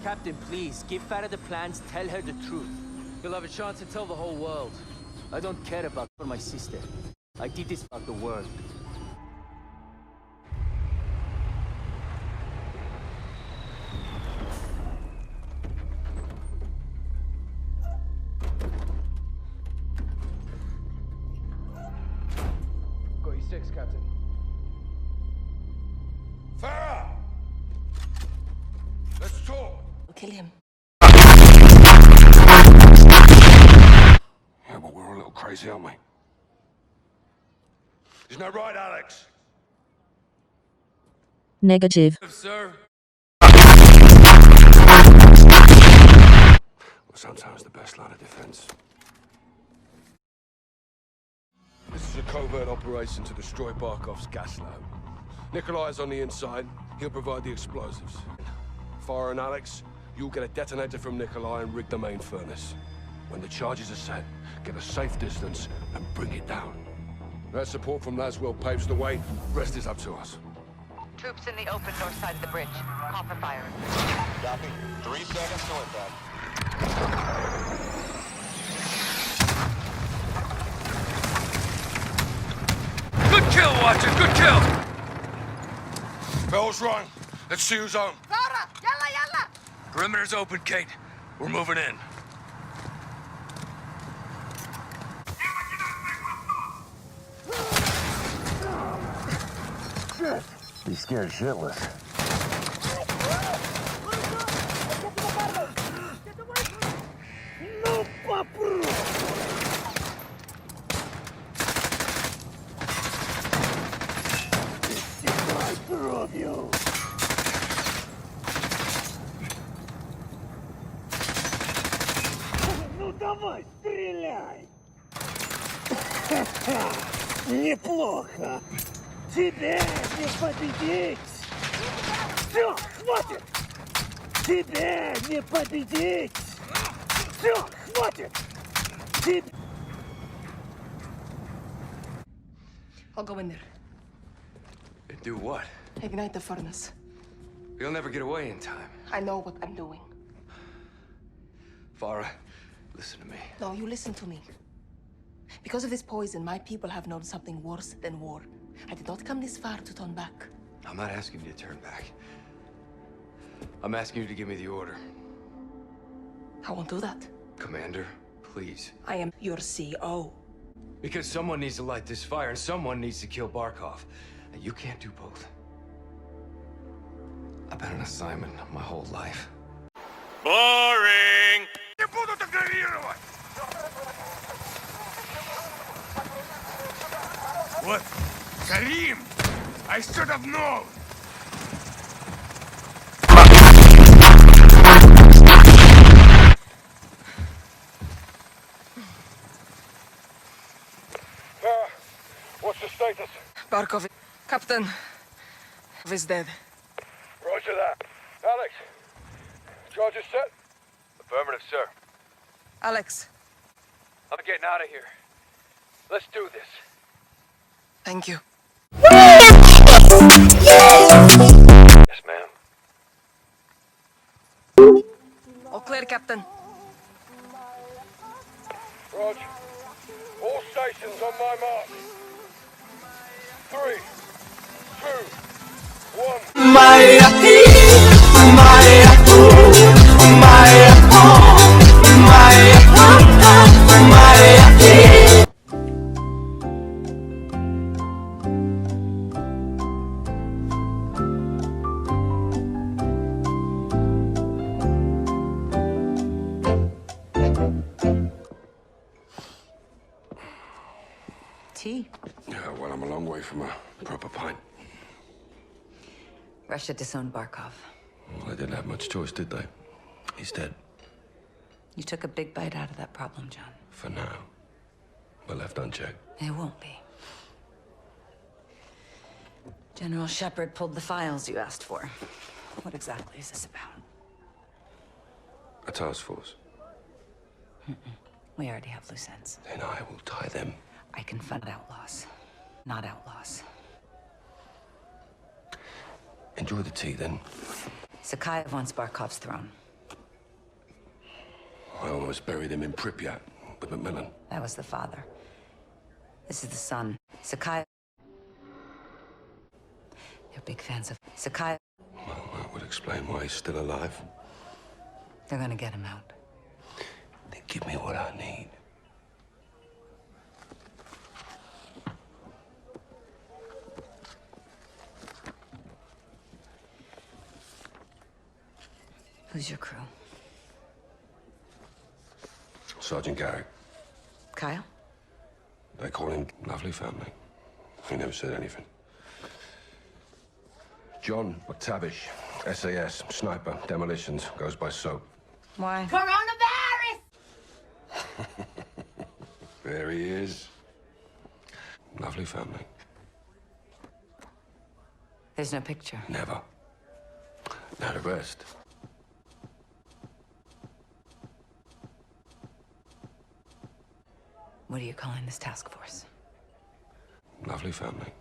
Captain, please, give Farah the plans, tell her the truth. You'll have a chance to tell the whole world. I don't care about for my sister. I did this for the world. Got your six, Captain. Farah! Let's talk. I'll kill him. Yeah, but we're all a little crazy, aren't we? Isn't that right, Alex? Negative. Sir? Well, sometimes the best line of defense. This is a covert operation to destroy Barkov's gas lab. Nikolai's on the inside. He'll provide the explosives. Farah and Alex, you'll get a detonator from Nikolai and rig the main furnace. When the charges are set, get a safe distance and bring it down. That support from Laswell paves the way. Rest is up to us. Troops in the open north side of the bridge. Copper fire. Copy. 3 seconds to impact. Good kill, Watcher! Good kill! Bell's rung. Let's see who's on. Farah! Yalla, yalla! Perimeter's open, Kate. We're moving in. He's scared shitless. Ну давай, стреляй! Неплохо! Тебя не победить! Все, хватит! Тебя не победить! Все, хватит! I'll go in there. Do what? Ignite the furnace. You'll never get away in time. I know what I'm doing. Farah, listen to me. No, you listen to me. Because of this poison, my people have known something worse than war. I did not come this far to turn back. I'm not asking you to turn back. I'm asking you to give me the order. I won't do that. Commander, please. I am your CO. Because someone needs to light this fire and someone needs to kill Barkov. And you can't do both. I've been on assignment my whole life. Boring! Не будут игнорировать! What? Karim! I should have known! What's the status? Barkov, Captain, is dead. Roger that. Alex, charges set? Affirmative, sir. Alex, I'm getting out of here. Let's do this. thank you. Yes, ma'am. All clear, Captain. Roger. All stations on my mark. 3, 2, 1. Tea. Yeah, well, I'm a long way from a proper pint. Russia disowned Barkov. Well, they didn't have much choice, did they? He's dead. You took a big bite out of that problem, John. For now. We're left unchecked. It won't be. General Shepard pulled the files you asked for. What exactly is this about? A task force. We already have loose ends. Then I will tie them. I can fund outlaws, not outlaws. Enjoy the tea, then. Zakhaev wants Barkov's throne. I almost buried him in Pripyat with Macmillan. That was the father. This is the son. Sakai. They're big fans of Sakai. Well, that would explain why he's still alive. They're gonna get him out. Then give me what I need. Who's your crew? Sergeant Garrick. Kyle? They call him Lovely Family. He never said anything. John McTavish, SAS, sniper, demolitions, goes by Soap. Why? There he is. Lovely Family. There's no picture. Never. Now the rest. What are you calling this task force? Lovely Family.